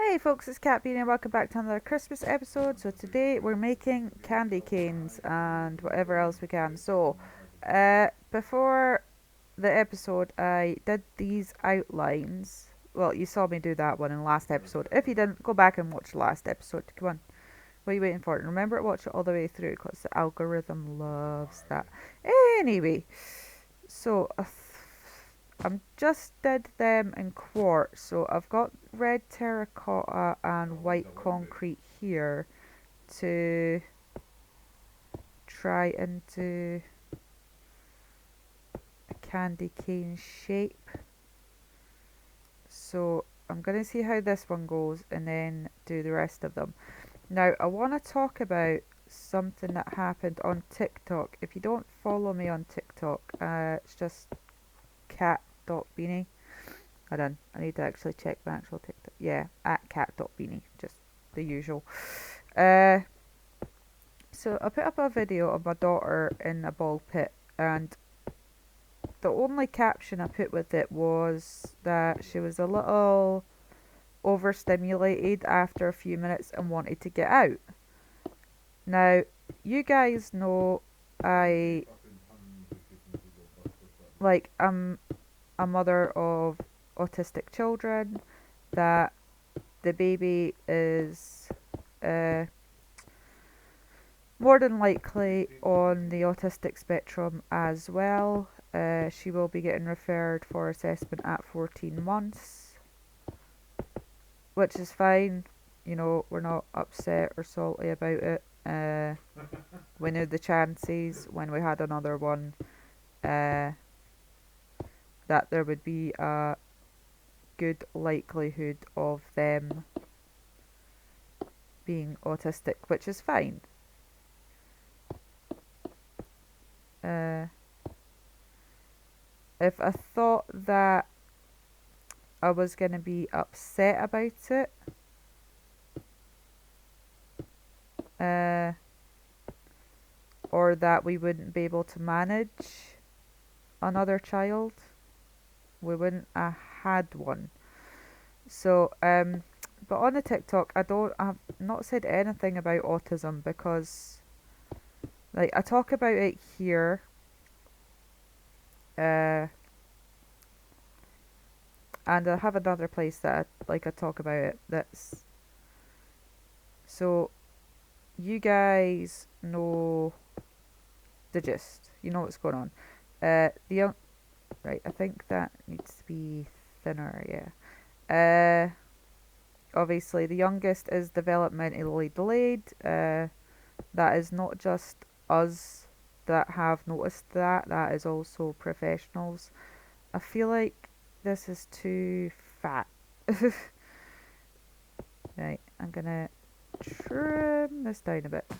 Hey folks, it's Kat.Beanie and welcome back to another Christmas episode. So today we're making candy canes and whatever else we can. Before the episode I did these outlines. Well, you saw me do that one in the last episode. If you didn't, go back and watch the last episode. Come on, what are you waiting for? And remember to watch it all the way through because the algorithm loves that. Anyway, so I'm just did them in quartz, so I've got red terracotta and white concrete here to try and do a candy cane shape. So I'm going to see how this one goes and then do the rest of them. Now I want to talk about something that happened on TikTok. If you don't follow me on TikTok, it's just Kat.Beanie. Hold on, I need to actually check my actual TikTok. Yeah, at Kat.Beanie, just the usual. Uh, so I put up a video of my daughter in a ball pit, and the only caption I put with it was that she was a little overstimulated after a few minutes and wanted to get out. Now, you guys know I I'm a mother of autistic children, that the baby is uh, more than likely on the autistic spectrum as well. She will be getting referred for assessment at 14 months, which is fine. You know, we're not upset or salty about it. We knew the chances when we had another one uh, that there would be a good likelihood of them being autistic, which is fine. Uh, if I thought that I was going to be upset about it, uh, or that we wouldn't be able to manage another child, we wouldn't have had one. So, but on the TikTok, I've not said anything about autism because, like, I talk about it here, uh, and I have another place that I talk about it. That's so you guys know the gist. You know what's going on. The young, right? I think that needs to be thinner. Yeah. Obviously the youngest is developmentally delayed. That is not just us that have noticed that. That is also professionals. I feel like this is too fat. Right, I'm gonna trim this down a bit.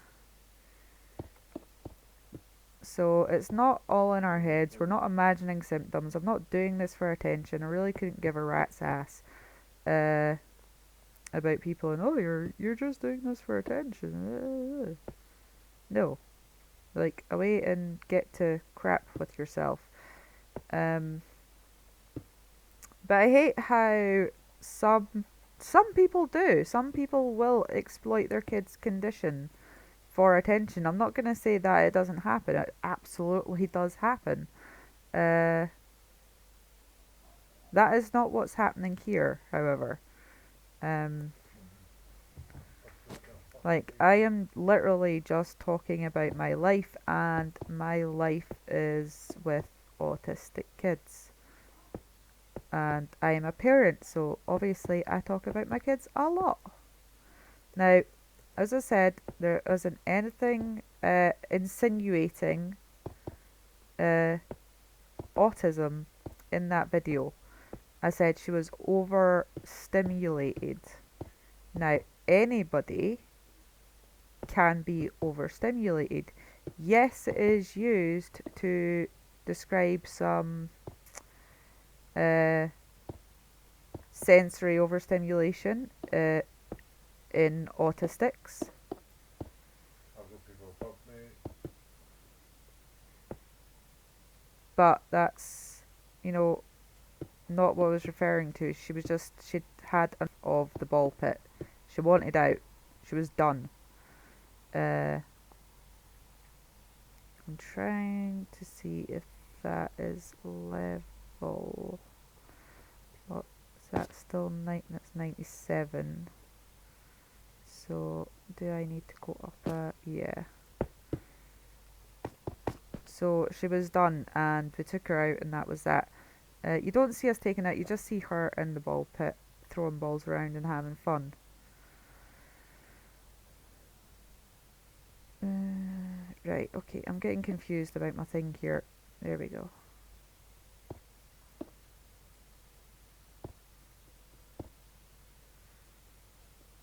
So it's not all in our heads. We're not imagining symptoms. I'm not doing this for attention. I really couldn't give a rat's ass about people and, oh, you're just doing this for attention. No, like, away and get to crap with yourself. Um, but I hate how some people do. Some people will exploit their kids' condition for attention. I'm not gonna say that it doesn't happen. It absolutely does happen. Uh, that is not what's happening here, however. Um, like, I am literally just talking about my life, and my life is with autistic kids. And I am a parent, so obviously I talk about my kids a lot. Now, as I said, there isn't anything insinuating uh, autism in that video. I said she was overstimulated. Now, anybody can be overstimulated. Yes, it is used to describe some uh, sensory overstimulation in autistics. But that's, you know, not what I was referring to. She had enough of the ball pit. She wanted out. She was done. I'm trying to see if that is level. What is that still? That's 97. So do I need to go up yeah. So she was done and we took her out and that was that. You don't see us taking out, you just see her in the ball pit throwing balls around and having fun. Right, okay, I'm getting confused about my thing here. There we go.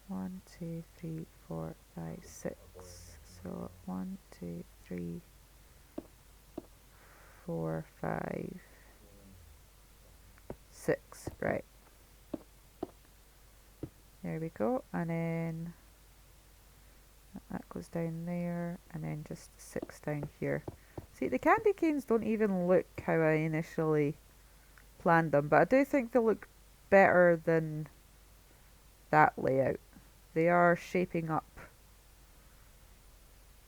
One, two, three, 4, 5, 6. So 1, 2, 3, 4, 5, 6. Right. There we go. And then that goes down there, and then just 6 down here. See, the candy canes don't even look how I initially planned them, but I do think they look better than that layout. They are shaping up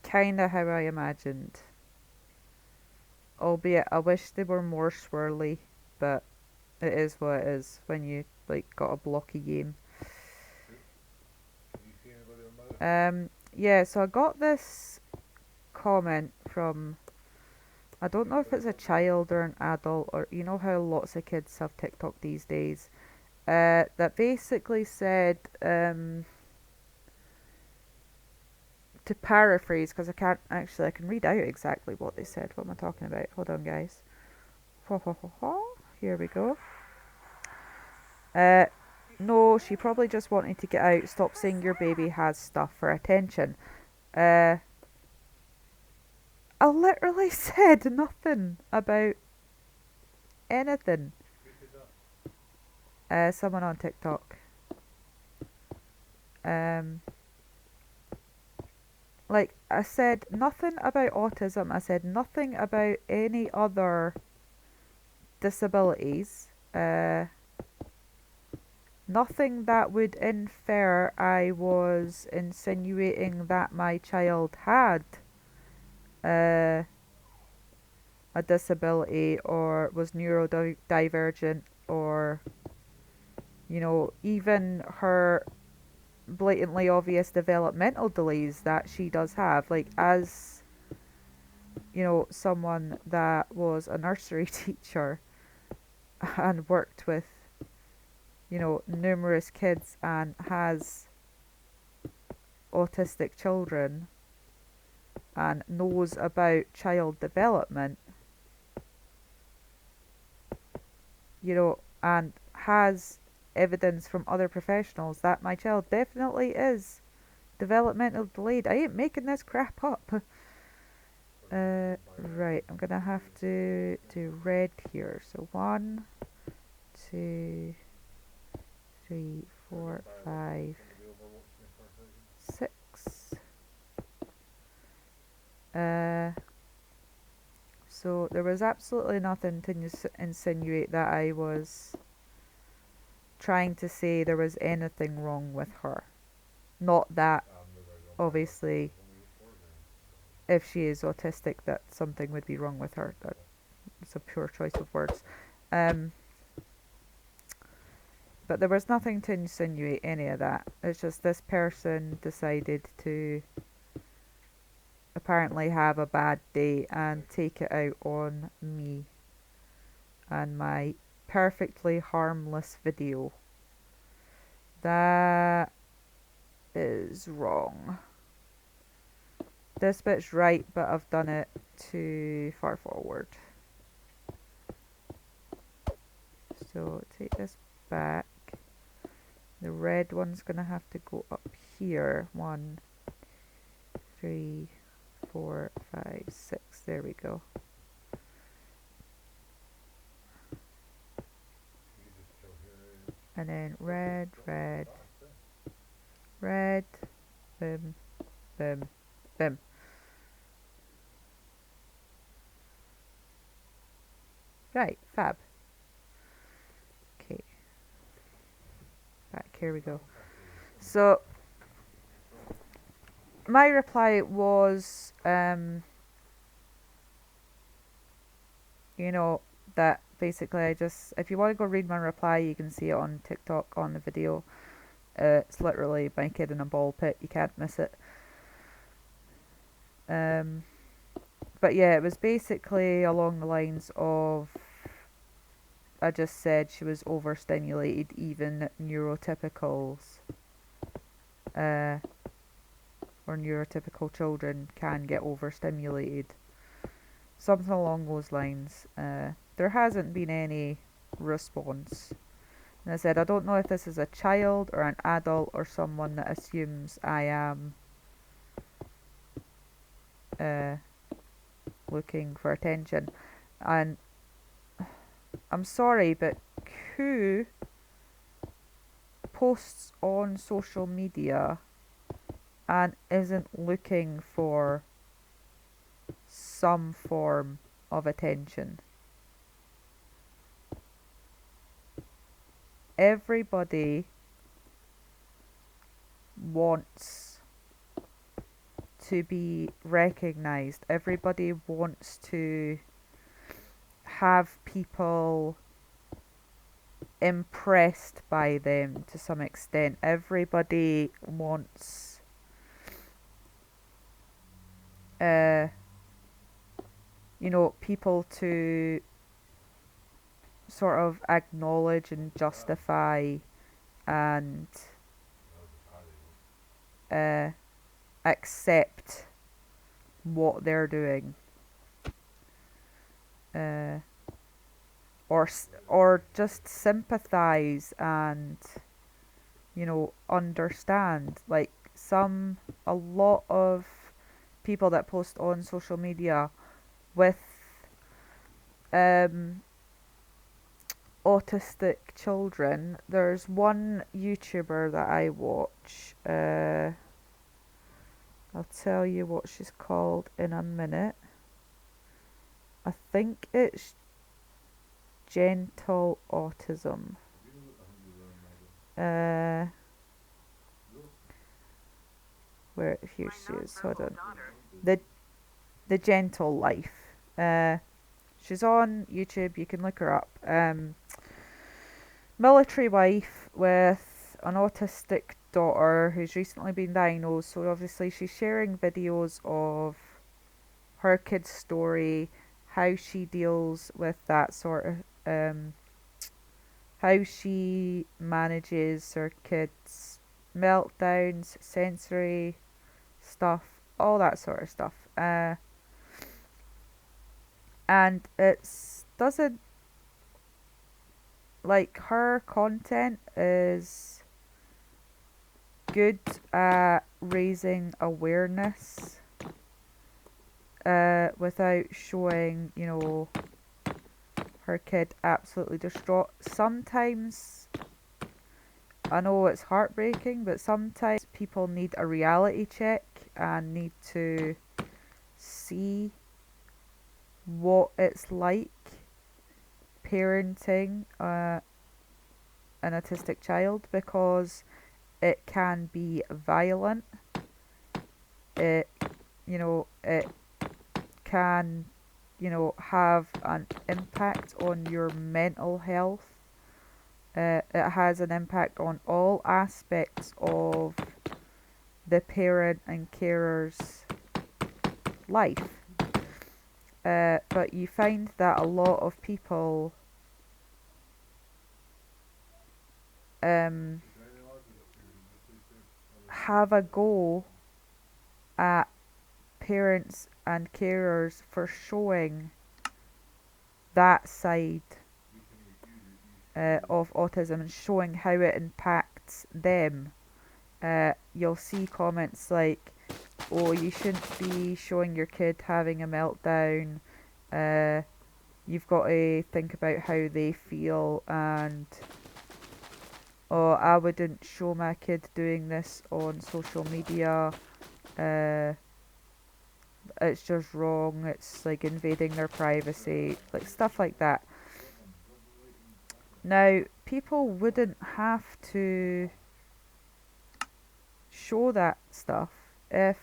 kinda how I imagined. Albeit I wish they were more swirly, but it is what it is when you like got a blocky game. Yeah, so I got this comment from, I don't know if it's a child or an adult, or you know how lots of kids have TikTok these days, that basically said, to paraphrase, because I can't actually, I can read out exactly what they said. What am I talking about? Hold on, guys. Here we go. No, she probably just wanted to get out. Stop saying your baby has stuff for attention. I literally said nothing about anything. Someone on TikTok. Like, I said nothing about autism. I said nothing about any other disabilities. Nothing that would infer I was insinuating that my child had a disability or was neurodivergent, or, you know, even her blatantly obvious developmental delays that she does have. Like, as, you know, someone that was a nursery teacher and worked with, you know, numerous kids and has autistic children and knows about child development, you know, and has evidence from other professionals that my child definitely is developmental delayed. I ain't making this crap up. Right, I'm gonna have to do red here. So 1, 2, 3, 4, 5, 6. So there was absolutely nothing to insinuate that I was trying to say there was anything wrong with her. Not that, obviously, if she is autistic, that something would be wrong with her. That's a poor choice of words. But there was nothing to insinuate any of that. It's just this person decided to apparently have a bad day and take it out on me and my perfectly harmless video. That is wrong. This bit's right, but I've done it too far forward. So take this back. The red one's gonna have to go up here. 1, 3, 4, 5, 6. There we go. And then red, red, red, boom, boom, boom. Right, fab. Okay. back. Here we go. So my reply was, you know, that basically I just, if you want to go read my reply, you can see it on TikTok on the video. It's literally my kid in a ball pit. You can't miss it. But yeah, it was basically along the lines of, I just said she was overstimulated. Even neurotypicals, uh, or neurotypical children can get overstimulated. Something along those lines. There hasn't been any response. And I said, I don't know if this is a child or an adult or someone that assumes I am uh, looking for attention. And I'm sorry, but who posts on social media and isn't looking for some form of attention? Everybody wants to be recognized. Everybody wants to have people impressed by them to some extent. Everybody wants people to sort of acknowledge and justify and accept what they're doing, or just sympathize and understand. Like a lot of people that post on social media with autistic children. There's one YouTuber that I watch. I'll tell you what she's called in a minute. I think it's Gentle Autism. Where here she is. Hold on. The Gentle Life. She's on YouTube. You can look her up. Military wife with an autistic daughter who's recently been diagnosed. So obviously she's sharing videos of her kid's story, how she deals with that sort of, how she manages her kids' meltdowns, sensory stuff, all that sort of stuff. And it's doesn't, like, her content is good at raising awareness without showing, her kid absolutely distraught. Sometimes, I know it's heartbreaking, but sometimes people need a reality check and need to see what it's like parenting an autistic child, because it can be violent. It it can have an impact on your mental health. It has an impact on all aspects of the parent and carer's life. But you find that a lot of people have a go at parents and carers for showing that side of autism and showing how it impacts them. You'll see comments like, oh, you shouldn't be showing your kid having a meltdown. You've got to think about how they feel, and oh, I wouldn't show my kid doing this on social media. It's just wrong. It's like invading their privacy, like stuff like that. Now, people wouldn't have to show that stuff if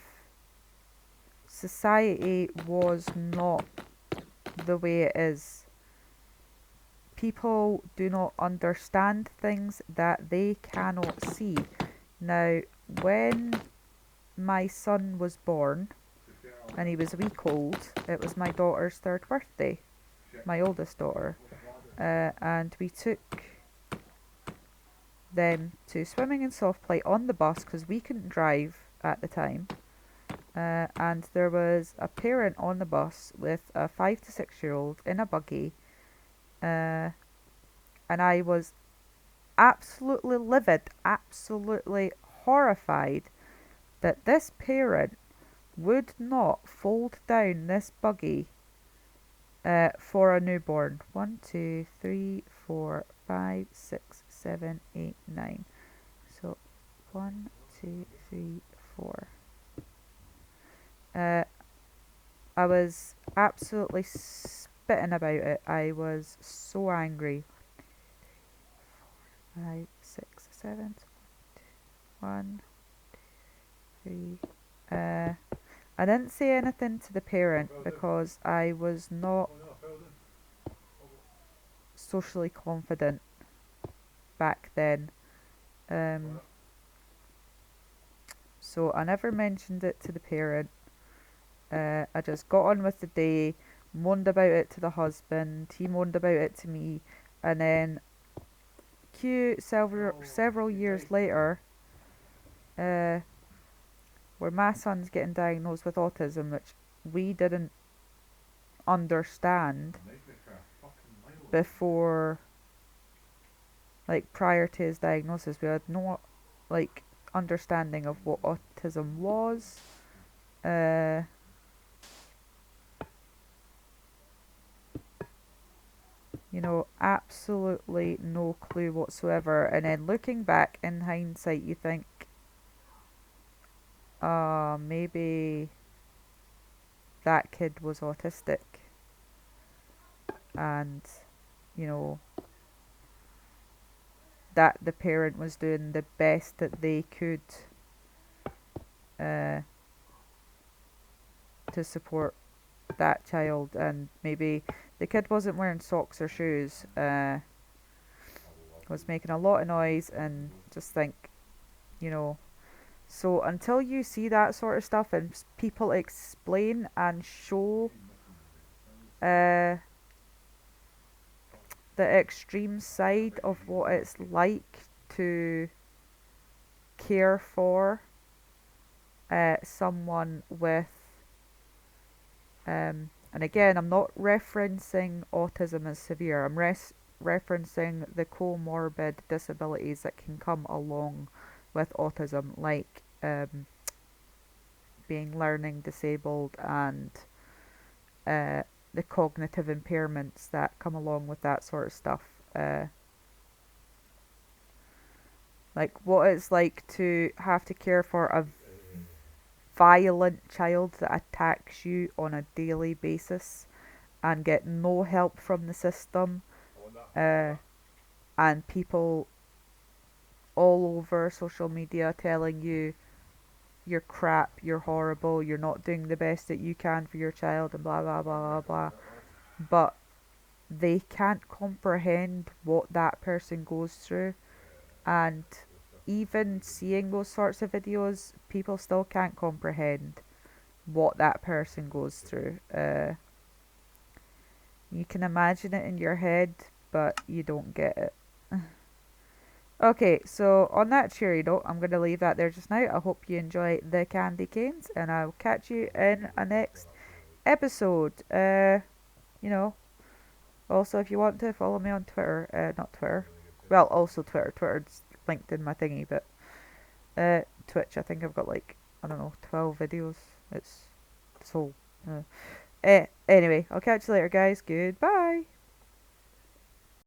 society was not the way it is. People do not understand things that they cannot see. Now, when my son was born and he was a week old, it was my daughter's third birthday, my oldest daughter, and we took them to swimming in soft play on the bus because we couldn't drive at the time. And there was a parent on the bus with a 5 to 6 year old in a buggy, and I was absolutely livid, absolutely horrified that this parent would not fold down this buggy for a newborn. 1, 2, 3, 4, 5, 6, 7, 8, 9. So 1, 2, 3, 4. I was absolutely spitting about it. I was so angry. 5, 6, 7, 1, 3. I didn't say anything to the parent because I was not socially confident back then. So I never mentioned it to the parent. I just got on with the day, moaned about it to the husband, he moaned about it to me, and then several years later, where my son's getting diagnosed with autism, which we didn't understand before, like prior to his diagnosis. We had no like understanding of what autism was. Absolutely no clue whatsoever. And then looking back in hindsight, you think, maybe that kid was autistic, and that the parent was doing the best that they could to support that child, and maybe the kid wasn't wearing socks or shoes, was making a lot of noise, and just think, so until you see that sort of stuff and people explain and show the extreme side of what it's like to care for someone with and again, I'm not referencing autism as severe. I'm referencing the comorbid disabilities that can come along with autism, like being learning disabled, and the cognitive impairments that come along with that sort of stuff. Like what it's like to have to care for a violent child that attacks you on a daily basis and get no help from the system, and people all over social media telling you you're crap, you're horrible, you're not doing the best that you can for your child, and blah blah blah blah blah. But they can't comprehend what that person goes through, and even seeing those sorts of videos, people still can't comprehend what that person goes through. You can imagine it in your head, but you don't get it. Okay, so on that cheery note, I'm going to leave that there just now. I hope you enjoy the candy canes, and I'll catch you in a next episode. Also, if you want to follow me on Twitter, not Twitter, well, also Twitter. Twitter's linked in my thingy, but Twitch, I think I've got like, I don't know, 12 videos. It's so. Anyway, I'll catch you later, guys. Goodbye.